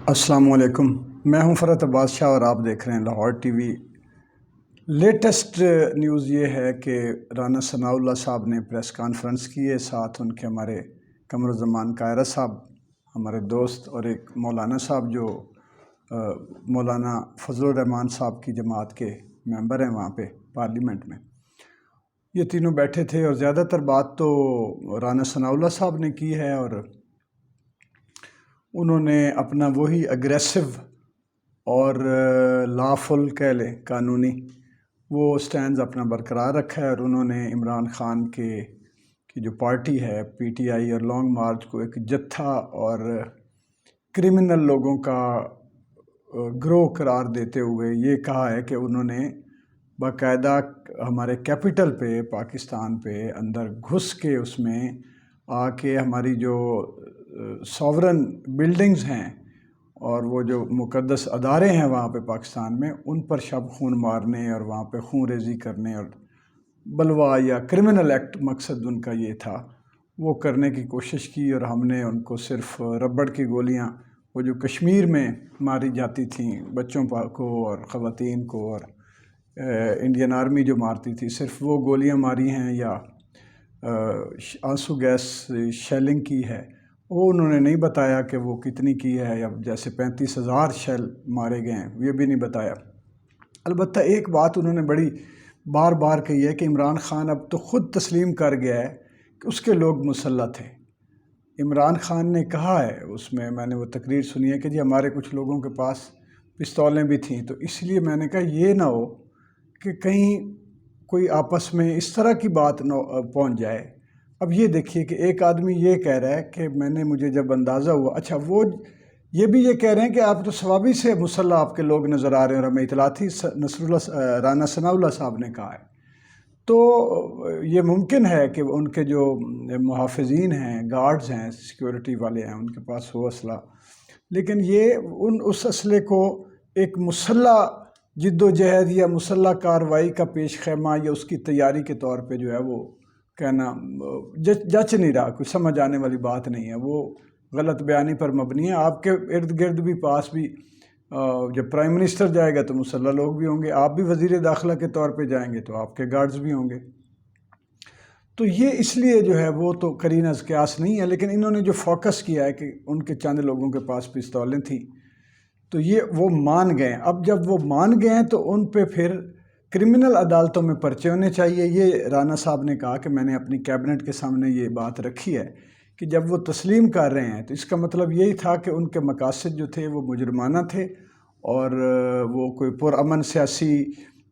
السلام علیکم، میں ہوں فرحت عباس شاہ اور آپ دیکھ رہے ہیں Lahore T V. Latest news یہ ہے کہ رانا ثناء اللہ صاحب نے پریس کانفرنس کی ہے، ساتھ ان کے ہمارے قمر الزمان قاہرہ صاحب ہمارے دوست، اور ایک مولانا صاحب جو مولانا فضل الرحمان صاحب کی جماعت کے ممبر ہیں وہاں پہ پارلیمنٹ میں۔ یہ تینوں بیٹھے تھے اور زیادہ تر بات تو رانا ثناء اللہ صاحب نے کی ہے، اور انہوں نے اپنا وہی اگریسو اور لافل کہہ لیں قانونی وہ سٹینڈز اپنا برقرار رکھا ہے، اور انہوں نے عمران خان کی جو پارٹی ہے پی ٹی آئی اور لانگ مارچ کو ایک جتھا اور کرمنل لوگوں کا گروہ قرار دیتے ہوئے یہ کہا ہے کہ انہوں نے باقاعدہ ہمارے کیپٹل پہ پاکستان پہ اندر گھس کے اس میں آ کے ہماری جو ساورن بلڈنگز ہیں اور وہ جو مقدس ادارے ہیں وہاں پہ پاکستان میں، ان پر شب خون مارنے اور وہاں پہ خون ریزی کرنے اور بلوا یا کرمنل ایکٹ مقصد ان کا یہ تھا، وہ کرنے کی کوشش کی۔ اور ہم نے ان کو صرف ربڑ کی گولیاں وہ جو کشمیر میں ماری جاتی تھیں بچوں کو اور خواتین کو، اور انڈین آرمی جو مارتی تھی، صرف وہ گولیاں ماری ہیں یا آنسو گیس شیلنگ کی ہے، وہ انہوں نے نہیں بتایا کہ وہ کتنی کی ہے، یا جیسے 35,000 شیل مارے گئے ہیں یہ بھی نہیں بتایا۔ البتہ ایک بات انہوں نے بڑی بار بار کہی ہے کہ عمران خان اب تو خود تسلیم کر گیا ہے کہ اس کے لوگ مسلح تھے۔ عمران خان نے کہا ہے، اس میں نے وہ تقریر سنی ہے کہ جی ہمارے کچھ لوگوں کے پاس پستولیں بھی تھیں، تو اس لیے میں نے کہا یہ نہ ہو کہ کہیں کوئی آپس میں اس طرح کی بات نہ پہنچ جائے۔ اب یہ دیکھیے کہ ایک آدمی یہ کہہ رہا ہے کہ مجھے جب اندازہ ہوا، اچھا وہ یہ بھی یہ کہہ رہے ہیں کہ آپ تو ثوابی سے مسلح آپ کے لوگ نظر آ رہے ہیں، اور ہمیں اطلاع تھی رانا ثناء اللہ صاحب نے کہا ہے۔ تو یہ ممکن ہے کہ ان کے جو محافظین ہیں، گارڈز ہیں، سیکیورٹی والے ہیں، ان کے پاس ہو اسلحہ، لیکن یہ اس اسلحے کو ایک مسلح جد و جہد یا مسلح کارروائی کا پیش خیمہ یا اس کی تیاری کے طور پہ جو ہے وہ کہنا جچ نہیں رہا، کوئی سمجھ آنے والی بات نہیں ہے، وہ غلط بیانی پر مبنی ہے۔ آپ کے ارد گرد بھی پاس بھی جب پرائم منسٹر جائے گا تو مسلح لوگ بھی ہوں گے، آپ بھی وزیر داخلہ کے طور پہ جائیں گے تو آپ کے گارڈز بھی ہوں گے۔ تو یہ اس لیے جو ہے وہ تو قرین از قیاس نہیں ہے، لیکن انہوں نے جو فوکس کیا ہے کہ ان کے چند لوگوں کے پاس پستولیں تھیں، تو یہ وہ مان گئے۔ اب جب وہ مان گئے ہیں تو ان پہ پھر کرمنل عدالتوں میں پرچے ہونے چاہیے۔ یہ رانا صاحب نے کہا کہ میں نے اپنی کیبنٹ کے سامنے یہ بات رکھی ہے کہ جب وہ تسلیم کر رہے ہیں تو اس کا مطلب یہی تھا کہ ان کے مقاصد جو تھے وہ مجرمانہ تھے، اور وہ کوئی پرامن سیاسی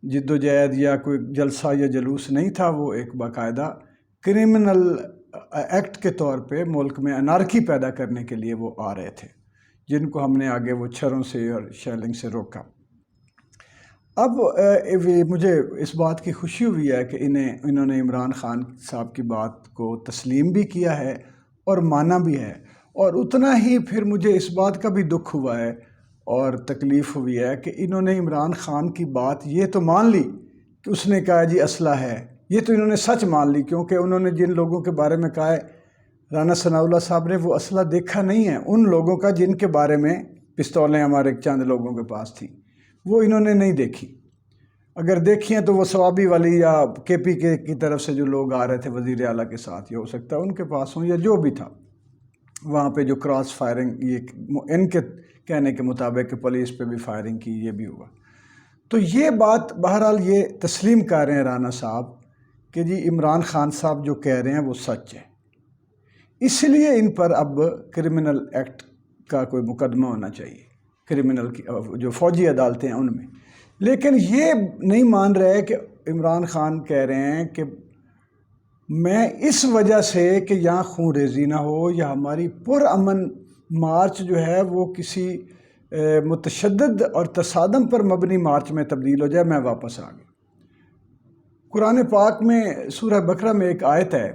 جد و جہد یا کوئی جلسہ یا جلوس نہیں تھا، وہ ایک باقاعدہ کرمنل ایکٹ کے طور پہ ملک میں انارکی پیدا کرنے کے لیے وہ آ رہے تھے، جن کو ہم نے آگے وہ چھروں سے اور شیلنگ سے روکا۔ اب مجھے اس بات کی خوشی ہوئی ہے کہ انہوں نے عمران خان صاحب کی بات کو تسلیم بھی کیا ہے اور مانا بھی ہے، اور اتنا ہی پھر مجھے اس بات کا بھی دکھ ہوا ہے اور تکلیف ہوئی ہے کہ انہوں نے عمران خان کی بات یہ تو مان لی کہ اس نے کہا جی اسلحہ ہے، یہ تو انہوں نے سچ مان لی، کیونکہ انہوں نے جن لوگوں کے بارے میں کہا ہے رانا ثناء اللہ صاحب نے وہ اسلحہ دیکھا نہیں ہے، ان لوگوں کا جن کے بارے میں پستولیں ہمارے چند لوگوں کے پاس تھیں وہ انہوں نے نہیں دیکھی۔ اگر دیکھی ہیں تو وہ ثوابی والی یا کے پی کے کی طرف سے جو لوگ آ رہے تھے وزیر اعلیٰ کے ساتھ، یہ ہو سکتا ہے ان کے پاس ہوں، یا جو بھی تھا وہاں پہ جو کراس فائرنگ، یہ ان کے کہنے کے مطابق کہ پولیس پہ بھی فائرنگ کی، یہ بھی ہوا۔ تو یہ بات بہرحال یہ تسلیم کر رہے ہیں رانا صاحب کہ جی عمران خان صاحب جو کہہ رہے ہیں وہ سچ ہے، اس لیے ان پر اب کرمنل ایکٹ کا کوئی مقدمہ ہونا چاہیے، کرمنل کی جو فوجی عدالتیں ہیں ان میں۔ لیکن یہ نہیں مان رہے کہ عمران خان کہہ رہے ہیں کہ میں اس وجہ سے کہ یہاں خون ریزی نہ ہو یا ہماری پرامن مارچ جو ہے وہ کسی متشدد اور تصادم پر مبنی مارچ میں تبدیل ہو جائے، میں واپس آ گیا۔ قرآن پاک میں سورہ بقرہ میں ایک آیت ہے،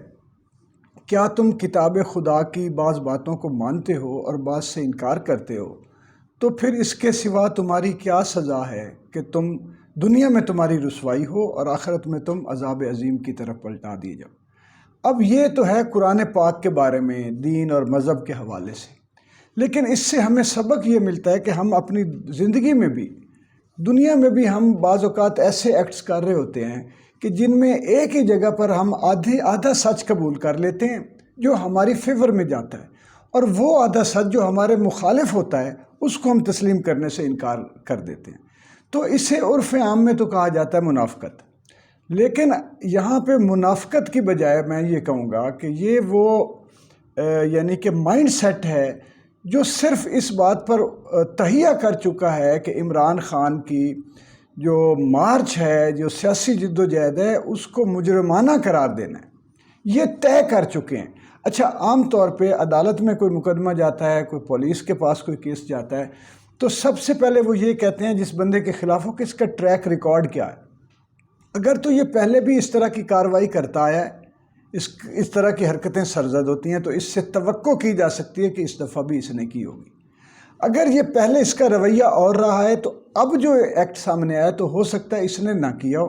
کیا تم کتاب خدا کی بعض باتوں کو مانتے ہو اور بعض سے انکار کرتے ہو، تو پھر اس کے سوا تمہاری کیا سزا ہے کہ تم دنیا میں تمہاری رسوائی ہو اور آخرت میں تم عذاب عظیم کی طرف پلٹا دیے جاؤ۔ اب یہ تو ہے قرآن پاک کے بارے میں دین اور مذہب کے حوالے سے، لیکن اس سے ہمیں سبق یہ ملتا ہے کہ ہم اپنی زندگی میں بھی، دنیا میں بھی ہم بعض اوقات ایسے ایکٹس کر رہے ہوتے ہیں کہ جن میں ایک ہی جگہ پر ہم آدھا سچ قبول کر لیتے ہیں جو ہماری فیور میں جاتا ہے، اور وہ آدھا سچ جو ہمارے مخالف ہوتا ہے اس کو ہم تسلیم کرنے سے انکار کر دیتے ہیں۔ تو اسے عرف عام میں تو کہا جاتا ہے منافقت، لیکن یہاں پہ منافقت کی بجائے میں یہ کہوں گا کہ یہ وہ یعنی کہ مائنڈ سیٹ ہے جو صرف اس بات پر تہیہ کر چکا ہے کہ عمران خان کی جو مارچ ہے، جو سیاسی جد و جہد ہے، اس کو مجرمانہ قرار دینا ہے، یہ طے کر چکے ہیں۔ اچھا، عام طور پہ عدالت میں کوئی مقدمہ جاتا ہے، کوئی پولیس کے پاس کوئی کیس جاتا ہے، تو سب سے پہلے وہ یہ کہتے ہیں جس بندے کے خلاف ہو کہ اس کا ٹریک ریکارڈ کیا ہے۔ اگر تو یہ پہلے بھی اس طرح کی کارروائی کرتا آیا ہے، اس طرح کی حرکتیں سرزد ہوتی ہیں، تو اس سے توقع کی جا سکتی ہے کہ اس دفعہ بھی اس نے کی ہوگی۔ اگر یہ پہلے اس کا رویہ اور رہا ہے تو اب جو ایکٹ سامنے آیا تو ہو سکتا ہے اس نے نہ کیا ہو،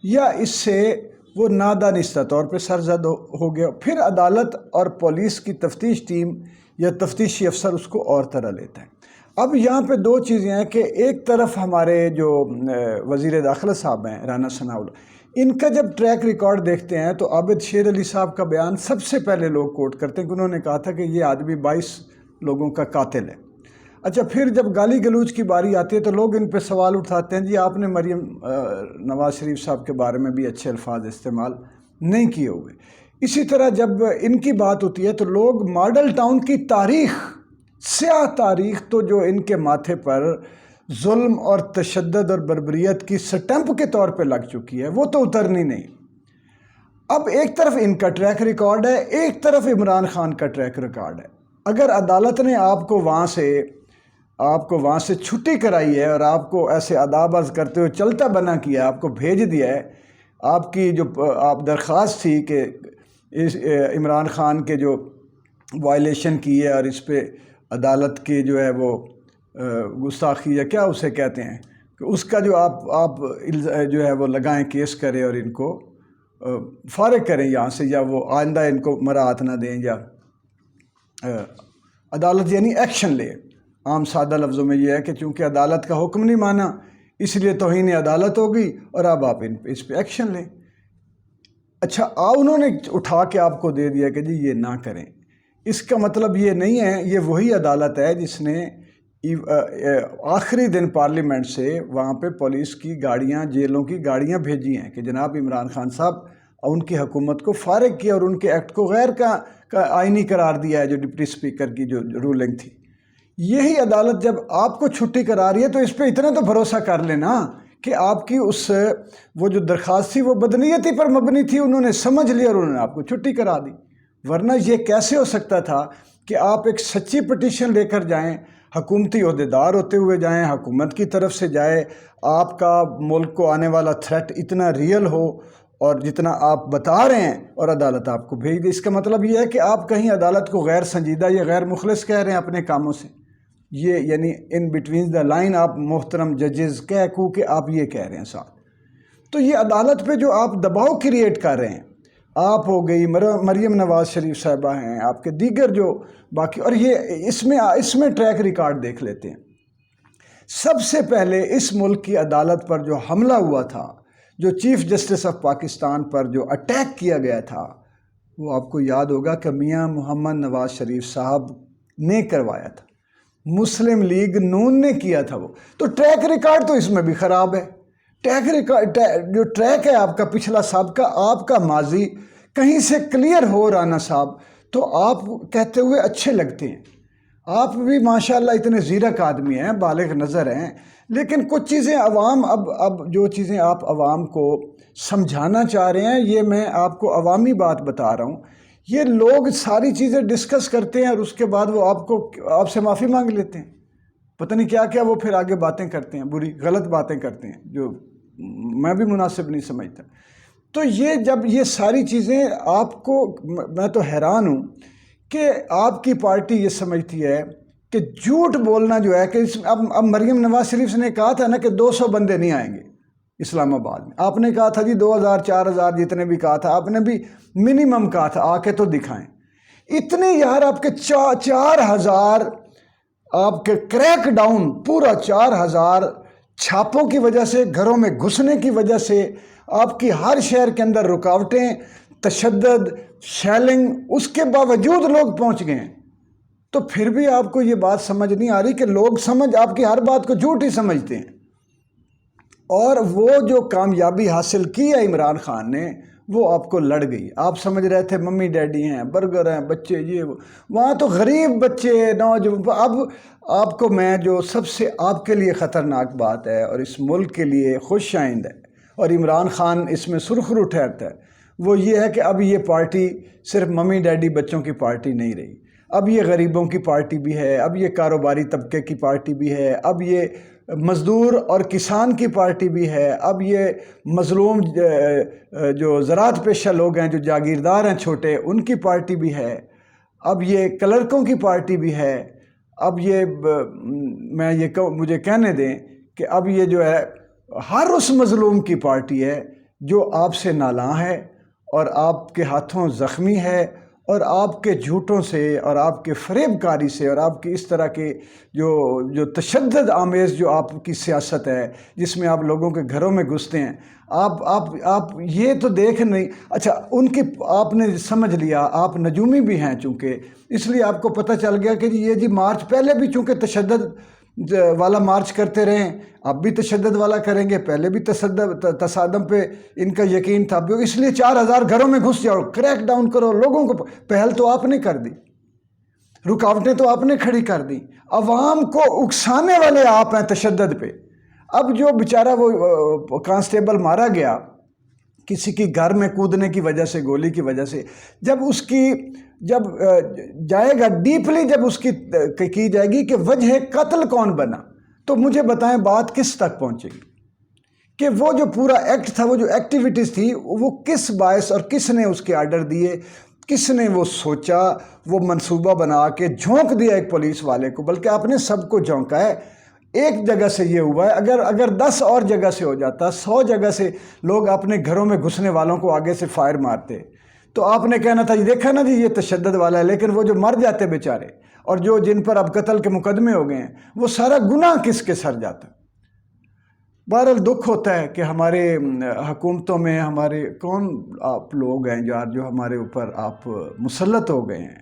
یا اس سے وہ نادانستہ طور پہ سرزد ہو گیا، پھر عدالت اور پولیس کی تفتیش ٹیم یا تفتیشی افسر اس کو اور طرح لیتا ہے۔ اب یہاں پہ دو چیزیں ہیں کہ ایک طرف ہمارے جو وزیر داخلہ صاحب ہیں رانا ثناءاللہ، ان کا جب ٹریک ریکارڈ دیکھتے ہیں تو عابد شیر علی صاحب کا بیان سب سے پہلے لوگ کوٹ کرتے ہیں کہ انہوں نے کہا تھا کہ یہ آدمی 22 لوگوں کا قاتل ہے۔ اچھا، پھر جب گالی گلوچ کی باری آتی ہے تو لوگ ان پہ سوال اٹھاتے ہیں، جی آپ نے مریم نواز شریف صاحب کے بارے میں بھی اچھے الفاظ استعمال نہیں کیے ہوئے۔ اسی طرح جب ان کی بات ہوتی ہے تو لوگ ماڈل ٹاؤن کی تاریخ، سیاہ تاریخ تو جو ان کے ماتھے پر ظلم اور تشدد اور بربریت کی سٹمپ کے طور پہ لگ چکی ہے، وہ تو اترنی نہیں۔ اب ایک طرف ان کا ٹریک ریکارڈ ہے، ایک طرف عمران خان کا ٹریک ریکارڈ ہے۔ اگر عدالت نے آپ کو وہاں سے چھٹی کرائی ہے اور آپ کو ایسے آداب عرض کرتے ہوئے چلتا بنا کیا، آپ کو بھیج دیا ہے، آپ کی جو آپ درخواست تھی کہ عمران خان کے جو وائلیشن کی ہے اور اس پہ عدالت کی جو ہے وہ گستاخی یا کیا اسے کہتے ہیں کہ اس کا جو آپ جو ہے وہ لگائیں، کیس کریں اور ان کو فارغ کریں یہاں سے، یا وہ آئندہ ان کو مراعات نہ دیں، یا عدالت یعنی ایکشن لے۔ عام سادہ لفظوں میں یہ ہے کہ چونکہ عدالت کا حکم نہیں مانا اس لیے توہین عدالت ہوگی اور اب آپ اس پہ ایکشن لیں۔ اچھا، انہوں نے اٹھا کے آپ کو دے دیا کہ جی یہ نہ کریں، اس کا مطلب یہ نہیں ہے، یہ وہی عدالت ہے جس نے آخری دن پارلیمنٹ سے وہاں پہ پولیس کی گاڑیاں، جیلوں کی گاڑیاں بھیجی ہیں کہ جناب عمران خان صاحب ان کی حکومت کو فارغ کیا اور ان کے ایکٹ کو غیر کا آئینی قرار دیا ہے، جو ڈپٹی اسپیکر کی جو رولنگ تھی۔ یہی عدالت جب آپ کو چھٹی کرا رہی ہے تو اس پہ اتنا تو بھروسہ کر لینا کہ آپ کی وہ جو درخواست تھی وہ بدنیتی پر مبنی تھی، انہوں نے سمجھ لیا اور انہوں نے آپ کو چھٹی کرا دی۔ ورنہ یہ کیسے ہو سکتا تھا کہ آپ ایک سچی پٹیشن لے کر جائیں، حکومتی عہدیدار ہوتے ہوئے جائیں، حکومت کی طرف سے جائے، آپ کا ملک کو آنے والا تھریٹ اتنا ریئل ہو اور جتنا آپ بتا رہے ہیں، اور عدالت آپ کو بھیج دے۔ اس کا مطلب یہ ہے کہ آپ کہیں عدالت کو غیر سنجیدہ یا غیر مخلص کہہ رہے ہیں اپنے کاموں سے۔ یہ یعنی ان بٹوین دا لائن آپ محترم ججز کہہ کہ آپ یہ کہہ رہے ہیں ساتھ۔ تو یہ عدالت پہ جو آپ دباؤ کریٹ کر رہے ہیں، آپ ہو گئی مریم نواز شریف صاحبہ ہیں، آپ کے دیگر جو باقی، اور یہ اس میں ٹریک ریکارڈ دیکھ لیتے ہیں۔ سب سے پہلے اس ملک کی عدالت پر جو حملہ ہوا تھا، جو چیف جسٹس آف پاکستان پر جو اٹیک کیا گیا تھا، وہ آپ کو یاد ہوگا کہ میاں محمد نواز شریف صاحب نے کروایا تھا، مسلم لیگ نون نے کیا تھا۔ وہ تو ٹریک ریکارڈ تو اس میں بھی خراب ہے۔ جو ٹریک ہے آپ کا پچھلا سابقہ، آپ کا ماضی کہیں سے کلیئر ہو رانا صاحب تو آپ کہتے ہوئے اچھے لگتے ہیں۔ آپ بھی ماشاءاللہ اتنے زیرک آدمی ہیں، بالغ نظر ہیں، لیکن کچھ چیزیں عوام اب جو چیزیں آپ عوام کو سمجھانا چاہ رہے ہیں، یہ میں آپ کو عوامی بات بتا رہا ہوں۔ یہ لوگ ساری چیزیں ڈسکس کرتے ہیں اور اس کے بعد وہ آپ سے معافی مانگ لیتے ہیں، پتہ نہیں کیا کیا وہ پھر آگے باتیں کرتے ہیں، غلط باتیں کرتے ہیں جو میں بھی مناسب نہیں سمجھتا۔ تو یہ جب یہ ساری چیزیں آپ کو، میں تو حیران ہوں کہ آپ کی پارٹی یہ سمجھتی ہے کہ جھوٹ بولنا جو ہے کہ اب مریم نواز شریف نے کہا تھا نا کہ 200 بندے نہیں آئیں گے اسلام آباد میں، آپ نے کہا تھا جی 2000 4000 جتنے بھی کہا تھا، آپ نے بھی منیمم کہا تھا، آ کے تو دکھائیں۔ اتنے یار آپ کے 4000 آپ کے کریک ڈاؤن پورا 4000 چھاپوں کی وجہ سے، گھروں میں گھسنے کی وجہ سے، آپ کی ہر شہر کے اندر رکاوٹیں، تشدد، شیلنگ، اس کے باوجود لوگ پہنچ گئے ہیں۔ تو پھر بھی آپ کو یہ بات سمجھ نہیں آ رہی کہ لوگ آپ کی ہر بات کو جھوٹ ہی سمجھتے ہیں۔ اور وہ جو کامیابی حاصل کی ہے عمران خان نے، وہ آپ کو لڑ گئی۔ آپ سمجھ رہے تھے ممی ڈیڈی ہیں، برگر ہیں، بچے، یہ وہاں تو غریب بچے نوجوان۔ اب آپ کو میں جو سب سے آپ کے لیے خطرناک بات ہے اور اس ملک کے لیے خوش آئند ہے، اور عمران خان اس میں سرخرو ٹھہرتا ہے، وہ یہ ہے کہ اب یہ پارٹی صرف ممی ڈیڈی بچوں کی پارٹی نہیں رہی، اب یہ غریبوں کی پارٹی بھی ہے، اب یہ کاروباری طبقے کی پارٹی بھی ہے، اب یہ مزدور اور کسان کی پارٹی بھی ہے، اب یہ مظلوم جو زراعت پیشہ لوگ ہیں، جو جاگیردار ہیں چھوٹے، ان کی پارٹی بھی ہے، اب یہ کلرکوں کی پارٹی بھی ہے، اب یہ مجھے کہنے دیں کہ اب یہ جو ہے ہر اس مظلوم کی پارٹی ہے جو آپ سے نالاں ہے اور آپ کے ہاتھوں زخمی ہے، اور آپ کے جھوٹوں سے اور آپ کے فریب کاری سے اور آپ کی اس طرح کے جو تشدد آمیز جو آپ کی سیاست ہے، جس میں آپ لوگوں کے گھروں میں گھستے ہیں، آپ یہ تو دیکھ نہیں۔ اچھا، ان کی آپ نے سمجھ لیا، آپ نجومی بھی ہیں چونکہ، اس لیے آپ کو پتہ چل گیا کہ یہ مارچ پہلے بھی چونکہ تشدد والا مارچ کرتے رہے، اب بھی تشدد والا کریں گے، پہلے بھی تصادم پہ ان کا یقین تھا، اس لیے 4000 گھروں میں گھس جاؤ، کریک ڈاؤن کرو، لوگوں کو پہل تو آپ نے کر دی، رکاوٹیں تو آپ نے کھڑی کر دی، عوام کو اکسانے والے آپ ہیں تشدد پہ۔ اب جو بیچارہ وہ کانسٹیبل مارا گیا کسی کی گھر میں کودنے کی وجہ سے، گولی کی وجہ سے، جب جائے گا ڈیپلی، جب اس کی جائے گی کہ وجہ قتل کون بنا، تو مجھے بتائیں بات کس تک پہنچے گی کہ وہ جو پورا ایکٹ تھا، وہ جو ایکٹیویٹیز تھی، وہ کس باعث اور کس نے اس کے آرڈر دیے، کس نے وہ سوچا، وہ منصوبہ بنا کے جھونک دیا ایک پولیس والے کو، بلکہ آپ نے سب کو جھونکا ہے۔ ایک جگہ سے یہ ہوا ہے، اگر 10 اور جگہ سے ہو جاتا، 100 جگہ سے لوگ اپنے گھروں میں گھسنے والوں کو آگے سے فائر مارتے، تو آپ نے کہنا تھا یہ دیکھا نا جی، یہ تشدد والا ہے، لیکن وہ جو مر جاتے بیچارے اور جن پر اب قتل کے مقدمے ہو گئے ہیں، وہ سارا گناہ کس کے سر جاتا ہے۔ بہرحال دکھ ہوتا ہے کہ ہمارے حکومتوں میں ہمارے کون آپ لوگ ہیں یار جو ہمارے اوپر آپ مسلط ہو گئے ہیں،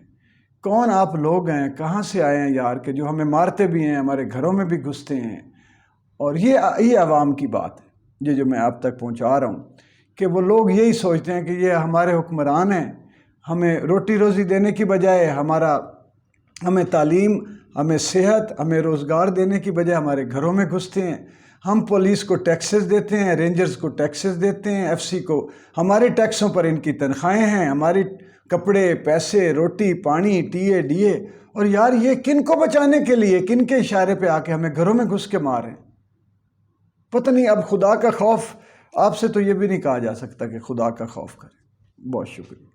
کون آپ لوگ ہیں، کہاں سے آئے ہیں یار کہ جو ہمیں مارتے بھی ہیں، ہمارے گھروں میں بھی گھستے ہیں۔ اور یہ عوام کی بات ہے، یہ جو میں آپ تک پہنچا رہا ہوں، کہ وہ لوگ یہی سوچتے ہیں کہ یہ ہمارے حکمران ہیں، ہمیں روٹی روزی دینے کی بجائے ہمیں تعلیم، ہمیں صحت، ہمیں روزگار دینے کی بجائے ہمارے گھروں میں گھستے ہیں۔ ہم پولیس کو ٹیکسز دیتے ہیں، رینجرز کو ٹیکسز دیتے ہیں، ایف سی کو، ہمارے ٹیکسوں پر ان کی تنخواہیں ہیں، ہماری کپڑے، پیسے، روٹی، پانی، ٹی اے ڈی اے، اور یار یہ کن کو بچانے کے لیے، کن کے اشارے پہ آ کے ہمیں گھروں میں گھس کے مار رہے ہیں؟ پتہ نہیں۔ اب خدا کا خوف، آپ سے تو یہ بھی نہیں کہا جا سکتا کہ خدا کا خوف کریں۔ بہت شکریہ۔